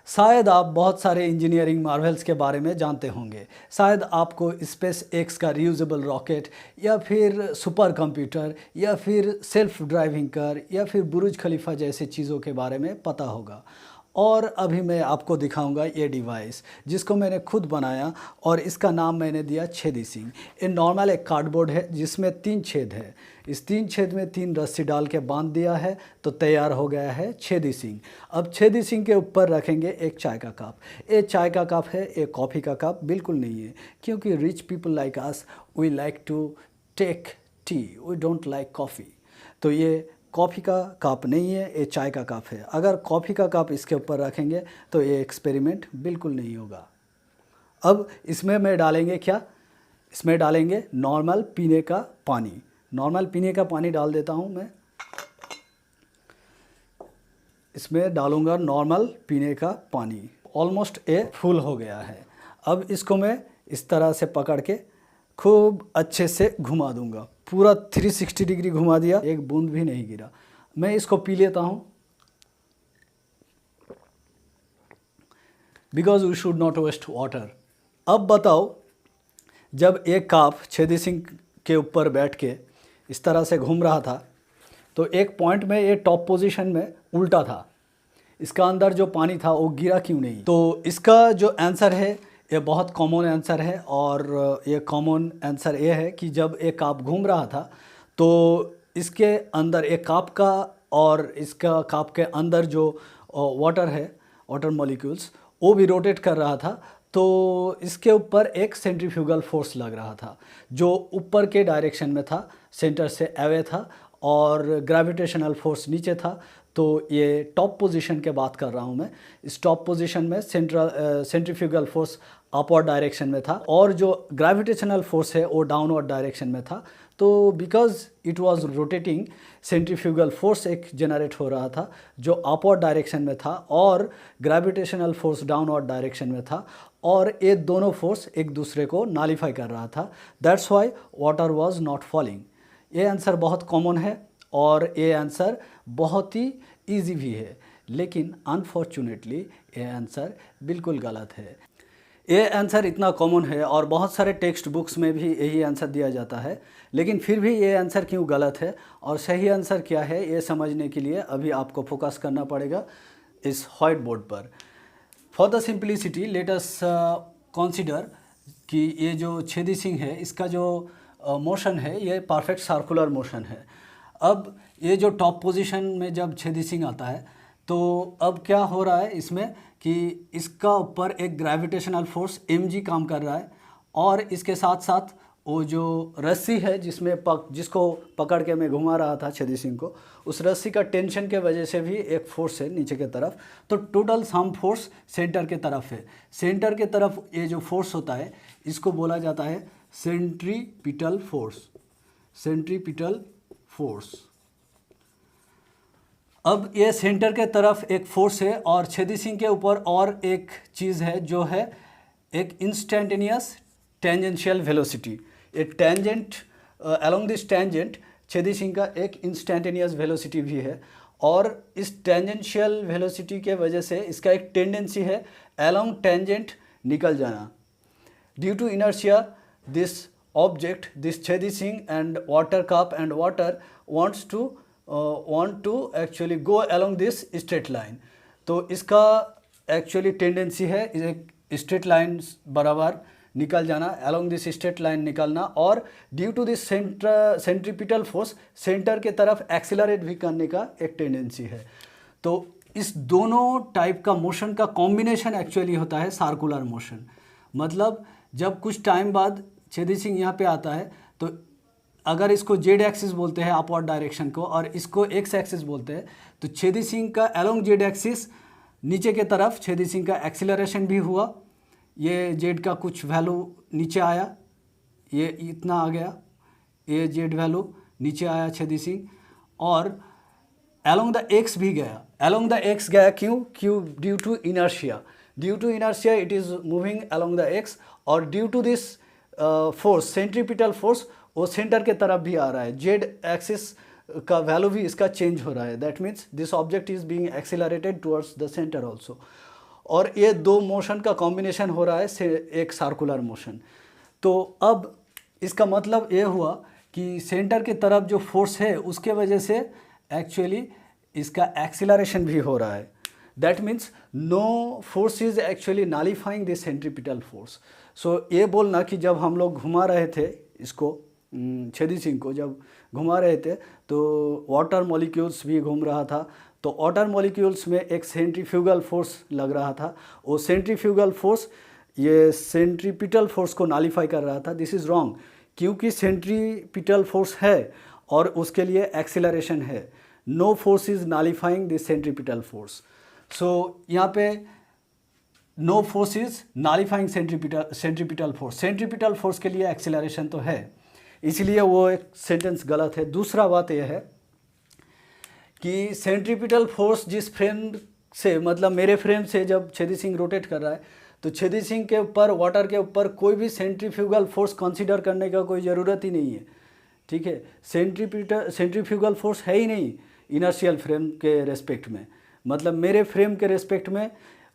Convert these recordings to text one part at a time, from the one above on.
शायद आप बहुत सारे इंजीनियरिंग मार्वल्स के बारे में जानते होंगे। शायद आपको स्पेस एक्स का रियूजेबल रॉकेट या फिर सुपर कंप्यूटर या फिर सेल्फ ड्राइविंग कार या फिर बुर्ज खलीफा जैसे चीज़ों के बारे में पता होगा। और अभी मैं आपको दिखाऊंगा ये डिवाइस जिसको मैंने खुद बनाया और इसका नाम मैंने दिया छेदी सिंह। ये नॉर्मल एक कार्डबोर्ड है जिसमें 3 छेद है। इस 3 छेद में 3 रस्सी डाल के बांध दिया है तो तैयार हो गया है छेदी सिंह। अब छेदी सिंह के ऊपर रखेंगे एक चाय का कप। ये चाय का कप है, एक कॉफ़ी का कप बिल्कुल नहीं है, क्योंकि rich people like us we like to take tea, we don't like coffee. तो ये कॉफ़ी का कप नहीं है, ये चाय का कप है। अगर कॉफ़ी का कप इसके ऊपर रखेंगे तो ये एक्सपेरिमेंट बिल्कुल नहीं होगा। अब इसमें मैं डालेंगे क्या, इसमें डालेंगे नॉर्मल पीने का पानी। नॉर्मल पीने का पानी डाल देता हूँ मैं। इसमें डालूंगा नॉर्मल पीने का पानी। ऑलमोस्ट ये फुल हो गया है। अब इसको मैं इस तरह से पकड़ के खूब अच्छे से घुमा दूंगा। पूरा 360 डिग्री घुमा दिया, एक बूंद भी नहीं गिरा। मैं इसको पी लेता हूँ, because we should not waste water. अब बताओ, जब एक कप छेदी सिंह के ऊपर बैठ के इस तरह से घूम रहा था तो एक पॉइंट में ये टॉप पोजीशन में उल्टा था। इसका अंदर जो पानी था वो गिरा क्यों नहीं? तो इसका जो आंसर है ये बहुत कॉमन आंसर है, और ये कॉमन आंसर ये है कि जब एक कप घूम रहा था तो इसके अंदर एक कप का और इसका कप के अंदर जो वाटर है, वाटर मॉलिक्यूल्स, वो भी रोटेट कर रहा था। तो इसके ऊपर एक सेंट्रीफ्यूगल फोर्स लग रहा था जो ऊपर के डायरेक्शन में था, सेंटर से अवे था, और ग्रेविटेशनल फोर्स नीचे था। तो ये टॉप पोजीशन के बात कर रहा हूँ मैं। इस टॉप पोजीशन में सेंट्रीफ्यूगल फोर्स अपवर्ड डायरेक्शन में था और जो ग्रेविटेशनल फोर्स है वो डाउनवर्ड डायरेक्शन में था। तो because it was rotating, centrifugal force एक जनरेट हो रहा था जो अपवर्ड डायरेक्शन में था और ग्रेविटेशनल फोर्स डाउनवर्ड डायरेक्शन में था, और ये दोनों फोर्स एक दूसरे को नालीफाई कर रहा था। That's why water was not falling. ये आंसर बहुत कॉमन है और ये आंसर बहुत ही इजी भी है, लेकिन अनफॉर्चुनेटली ये आंसर बिल्कुल गलत है। ये आंसर इतना कॉमन है और बहुत सारे टेक्स्ट बुक्स में भी यही आंसर दिया जाता है, लेकिन फिर भी ये आंसर क्यों गलत है और सही आंसर क्या है ये समझने के लिए अभी आपको फोकस करना पड़ेगा इस व्हाइट बोर्ड पर। For the simplicity let us consider कि ये जो छेदी सिंह है इसका जो मोशन है ये परफेक्ट सर्कुलर मोशन है। अब ये जो टॉप पोजीशन में जब छेदी सिंह आता है तो अब क्या हो रहा है इसमें कि इसका ऊपर एक ग्रेविटेशनल फोर्स mg काम कर रहा है, और इसके साथ साथ वो जो रस्सी है जिसको पकड़ के मैं घुमा रहा था छेदी सिंह को, उस रस्सी का टेंशन के वजह से भी एक फोर्स है नीचे के तरफ। तो टोटल सम फोर्स सेंटर के तरफ है। सेंटर के तरफ ये जो फोर्स होता है इसको बोला जाता है सेंट्रीपिटल फोर्स। Centripetal force. अब ये सेंटर के तरफ एक फोर्स है और छेदी सिंह के ऊपर और एक चीज़ है जो है एक इंस्टेंटेनियस टेंजेंशियल वेलोसिटी। ये tangent along this tangent Chhedi Singh का एक इंस्टेंटेनियस वेलोसिटी भी है, और इस टेंजेंशियल वेलोसिटी के वजह से इसका एक टेंडेंसी है अलोंग टेंजेंट निकल जाना। Due to inertia this object, this Chhedi Singh and water cup and water want to actually go along this straight line। तो इसका एक्चुअली टेंडेंसी है एक स्ट्रेट लाइन बराबर निकल जाना, along this straight line निकलना, और due to this centripetal force center के तरफ एक्सिलरेट भी करने का एक टेंडेंसी है। तो इस दोनों टाइप का मोशन का कॉम्बिनेशन एक्चुअली होता है सर्कुलर मोशन। मतलब जब कुछ टाइम बाद छेदी सिंह यहाँ पे आता है तो अगर इसको जेड एक्सिस बोलते हैं अपवर्ड डायरेक्शन को और इसको एक्स एक्सिस बोलते हैं, तो छेदी सिंह का अलोंग जेड एक्सिस नीचे के तरफ छेदी सिंह का एक्सीलरेशन भी हुआ। ये जेड का कुछ वैल्यू नीचे आया, ये इतना आ गया, ये जेड वैल्यू नीचे आया छेदी सिंह, और अलोंग द एक्स भी गया। अलोंग द एक्स गया क्यों? Due to inertia. Due to inertia it is moving along the X, और due to this force centripetal force वो सेंटर के तरफ भी आ रहा है। जेड एक्सिस का वैल्यू भी इसका चेंज हो रहा है। That means this object is being accelerated towards the centre also. और ये दो मोशन का कॉम्बिनेशन हो रहा है से एक सर्कुलर मोशन। तो अब इसका मतलब ये हुआ कि सेंटर की तरफ जो फोर्स है उसके वजह से एक्चुअली इसका एक्सीलरेशन भी हो रहा है। That means no force is actually nullifying this centripetal force. So ये बोलना कि जब हम लोग घुमा रहे थे इसको, छेदी सिंह को जब घुमा रहे थे तो वाटर मॉलिक्यूल्स भी घूम रहा था, तो वाटर मॉलिक्यूल्स में एक सेंट्रीफ्यूगल फोर्स लग रहा था। वो सेंट्रीफ्यूगल फोर्स ये सेंट्रीपिटल फोर्स को नॉलिफाई कर रहा था। दिस इज़ रॉन्ग, क्योंकि सेंट्रीपिटल फोर्स है और उसके लिए एक्सीलरेशन है। No force is nullifying this centripetal force. So यहाँ पे no force is nullifying centripetal force. Centripetal force के लिए एक्सीलरेशन तो है, इसलिए वो एक सेंटेंस गलत है। दूसरा बात यह है कि सेंट्रीपिटल फोर्स जिस फ्रेम से, मतलब मेरे फ्रेम से जब छेदी सिंह रोटेट कर रहा है तो छेदी सिंह के ऊपर, वाटर के ऊपर कोई भी सेंट्रीफ्यूगल फोर्स कंसीडर करने का कोई ज़रूरत ही नहीं है। ठीक है, सेंट्रीफ्यूगल फोर्स है ही नहीं इनर्शियल फ्रेम के रेस्पेक्ट में, मतलब मेरे फ्रेम के रेस्पेक्ट में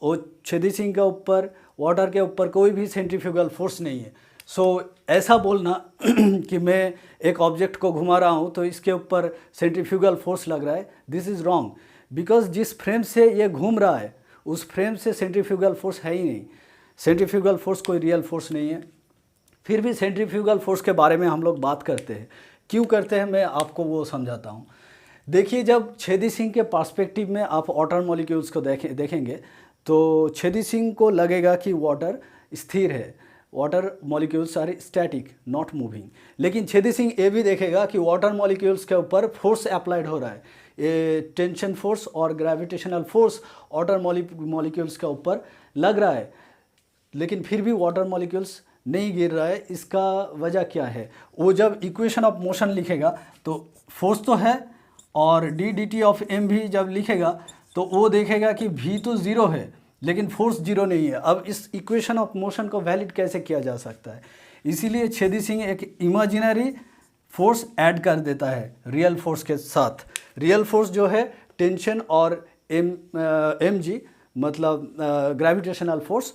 वो छेदी सिंह के ऊपर, वाटर के ऊपर कोई भी सेंट्रीफ्यूगल फोर्स नहीं है। सो ऐसा बोलना कि मैं एक ऑब्जेक्ट को घुमा रहा हूँ तो इसके ऊपर सेंट्रीफ्यूगल फोर्स लग रहा है, दिस इज़ रॉन्ग। बिकॉज जिस फ्रेम से ये घूम रहा है उस फ्रेम से सेंट्रीफ्यूगल फोर्स है ही नहीं। सेंट्रीफ्यूगल फोर्स कोई रियल फोर्स नहीं है। फिर भी सेंट्रीफ्यूगल फोर्स के बारे में हम लोग बात करते हैं, क्यों करते हैं मैं आपको वो समझाता हूँ। देखिए, जब छेदी सिंह के पर्सपेक्टिव में आप वाटर मॉलिक्यूल्स को देखेंगे तो छेदी सिंह को लगेगा कि वाटर स्थिर है, water molecules are static not moving. लेकिन छेदी सिंह ये भी देखेगा कि वाटर मॉलिक्यूल्स के ऊपर फोर्स अप्लाइड हो रहा है, ये टेंशन फोर्स और ग्रेविटेशनल फोर्स वाटर मॉलिक्यूल्स के ऊपर लग रहा है, लेकिन फिर भी वाटर मॉलिक्यूल्स नहीं गिर रहा है। इसका वजह क्या है? वो जब इक्वेशन ऑफ मोशन लिखेगा तो फोर्स तो है और डी ऑफ एम भी जब लिखेगा तो वो देखेगा कि v तो ज़ीरो है लेकिन फोर्स जीरो नहीं है। अब इस इक्वेशन ऑफ मोशन को वैलिड कैसे किया जा सकता है? इसीलिए छेदी सिंह एक इमेजिनरी फोर्स ऐड कर देता है रियल फोर्स के साथ। रियल फोर्स जो है टेंशन और एम जी मतलब ग्रेविटेशनल फोर्स,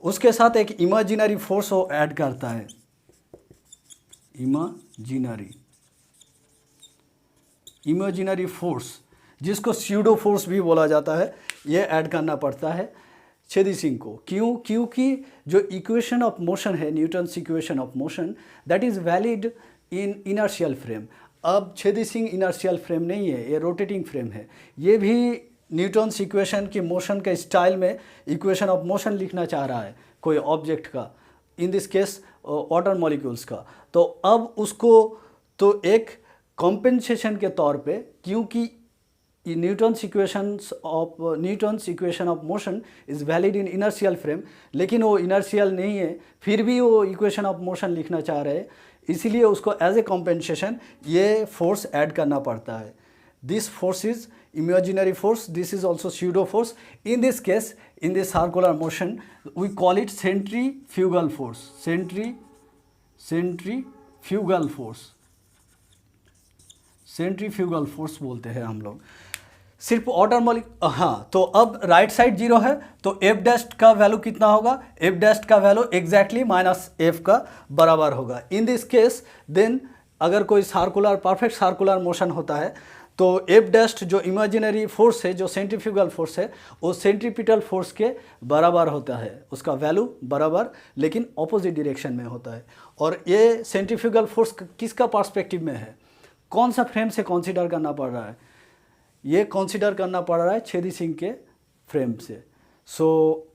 उसके साथ एक इमेजिनरी फोर्स वो ऐड करता है, इमेजिनरी फोर्स जिसको स्यूडो फोर्स भी बोला जाता है, ये ऐड करना पड़ता है छेदी सिंह को। क्यों? क्योंकि जो इक्वेशन ऑफ मोशन है, Newton's equation of motion, that is valid in inertial frame. अब छेदी सिंह इनर्शियल फ्रेम नहीं है, ये रोटेटिंग फ्रेम है। ये भी न्यूटन्स इक्वेशन की मोशन के स्टाइल में इक्वेशन ऑफ मोशन लिखना चाह रहा है कोई ऑब्जेक्ट का, in this case water molecules का। तो अब उसको तो एक कॉम्पेंसेशन के तौर पे, क्योंकि Newton's equation of motion is valid in inertial frame, लेकिन वो इनर्शियल नहीं है, फिर भी वो इक्वेशन ऑफ मोशन लिखना चाह रहे हैं, इसीलिए उसको एज ए कॉम्पेंसेशन ये फोर्स ऐड करना पड़ता है। This force is imaginary force, this is also pseudo force. In this case, in this circular motion, we call it centrifugal force. Centrifugal force बोलते हैं हम लोग। सिर्फ वाटर हाँ, तो अब राइट साइड जीरो है तो एफ डैश का वैल्यू कितना होगा? एफ डैश का वैल्यू एग्जैक्टली माइनस एफ का बराबर होगा। इन दिस केस देन अगर कोई सर्कुलर, परफेक्ट सर्कुलर मोशन होता है तो एफ डैश जो इमेजिनरी फोर्स है, जो सेंट्रीफ्यूगल फोर्स है, वो सेंट्रीपिटल फोर्स के बराबर होता है, उसका वैल्यू बराबर लेकिन ऑपोजिट डायरेक्शन में होता है। और ये सेंट्रीफ्यूगल फोर्स किसका पर्सपेक्टिव में है, कौन सा फ्रेम से कंसीडर करना पड़ रहा है? ये कंसीडर करना पड़ रहा है छेदी सिंह के फ्रेम से। So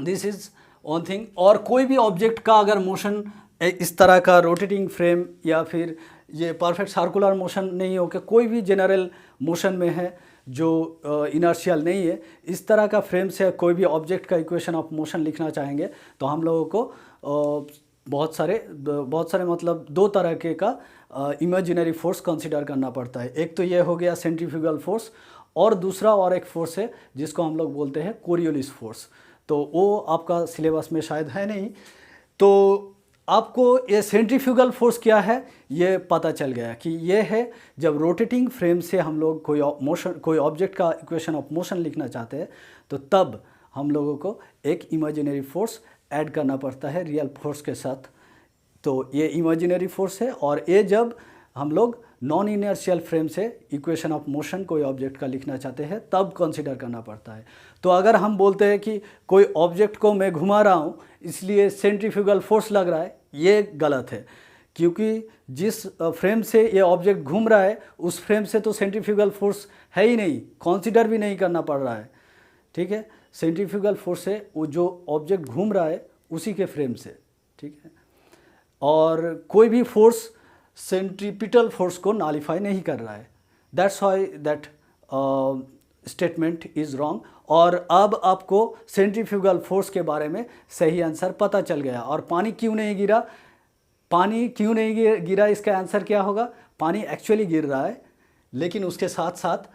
this is one thing. और कोई भी ऑब्जेक्ट का अगर मोशन इस तरह का रोटेटिंग फ्रेम या फिर ये परफेक्ट सर्कुलर मोशन नहीं हो के कोई भी जनरल मोशन में है जो इनर्शियल नहीं है, इस तरह का फ्रेम से कोई भी ऑब्जेक्ट का इक्वेशन ऑफ मोशन लिखना चाहेंगे तो हम लोगों को बहुत सारे मतलब दो तरह के का इमेजिनरी फोर्स कंसीडर करना पड़ता है। एक तो ये हो गया सेंट्रीफ्यूगल फोर्स, और दूसरा और एक फोर्स है जिसको हम लोग बोलते हैं कोरियोलिस फोर्स। तो वो आपका सिलेबस में शायद है नहीं, तो आपको ये सेंट्रीफ्यूगल फोर्स क्या है ये पता चल गया कि ये है जब रोटेटिंग फ्रेम से हम लोग कोई ऑब्जेक्ट का इक्वेशन ऑफ मोशन लिखना चाहते हैं तो तब हम लोगों को एक इमेजिनरी फोर्स ऐड करना पड़ता है रियल फोर्स के साथ। तो ये इमेजिनरी फोर्स है, और ये जब हम लोग नॉन इनर्शियल फ्रेम से इक्वेशन ऑफ मोशन कोई ऑब्जेक्ट का लिखना चाहते हैं तब कंसीडर करना पड़ता है। तो अगर हम बोलते हैं कि कोई ऑब्जेक्ट को मैं घुमा रहा हूँ इसलिए सेंट्रीफ्यूगल फोर्स लग रहा है, ये गलत है, क्योंकि जिस फ्रेम से ये ऑब्जेक्ट घूम रहा है उस फ्रेम से तो सेंट्रीफ्यूगल फोर्स है ही नहीं, कंसीडर भी नहीं करना पड़ रहा है। ठीक है, सेंट्रीफ्यूगल फोर्स है वो जो ऑब्जेक्ट घूम रहा है उसी के फ्रेम से। ठीक है, और कोई भी फोर्स सेंट्रीपिटल फोर्स को नॉलिफाई नहीं कर रहा है। That's why that statement is wrong. और अब आपको सेंट्रीफ्यूगल फोर्स के बारे में सही आंसर पता चल गया। और पानी क्यों नहीं गिरा, पानी क्यों नहीं गिरा इसका आंसर क्या होगा? पानी एक्चुअली गिर रहा है, लेकिन उसके साथ साथ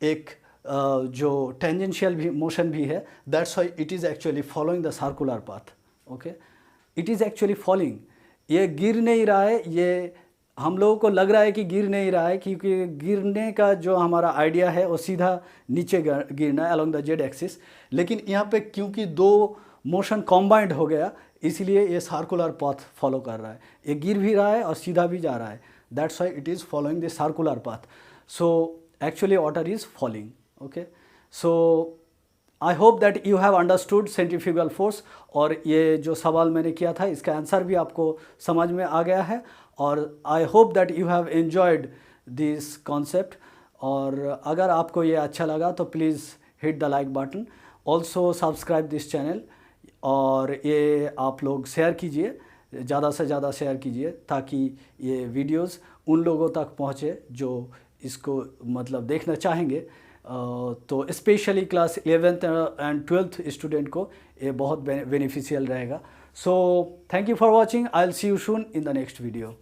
एक जो टेंजेंशियल भी मोशन भी है, that's why it is actually following the circular path. Okay, it is actually following, ये गिर नहीं रहा है। ये हम लोगों को लग रहा है कि गिर नहीं रहा है, क्योंकि गिरने का जो हमारा आइडिया है वो सीधा नीचे गिरना है अलोंग द जेड एक्सिस, लेकिन यहाँ पे क्योंकि दो मोशन कॉम्बाइंड हो गया इसलिए ये सर्कुलर पाथ फॉलो कर रहा है। ये गिर भी रहा है और सीधा भी जा रहा है, that's why it is following the circular path. So actually water is falling. Okay, so I hope that you have understood centrifugal force, और ये जो सवाल मैंने किया था इसका आंसर भी आपको समझ में आ गया है। और I hope that you have enjoyed this concept. और अगर आपको ये अच्छा लगा तो please hit the like button, also subscribe this channel, और ये आप लोग शेयर कीजिए, ज़्यादा से ज़्यादा शेयर कीजिए ताकि ये वीडियोस उन लोगों तक पहुँचे जो इसको मतलब देखना चाहेंगे। तो specially class 11th and 12th student को ये बहुत बेनिफिशियल रहेगा। So thank you for watching, I will see you soon in the next video.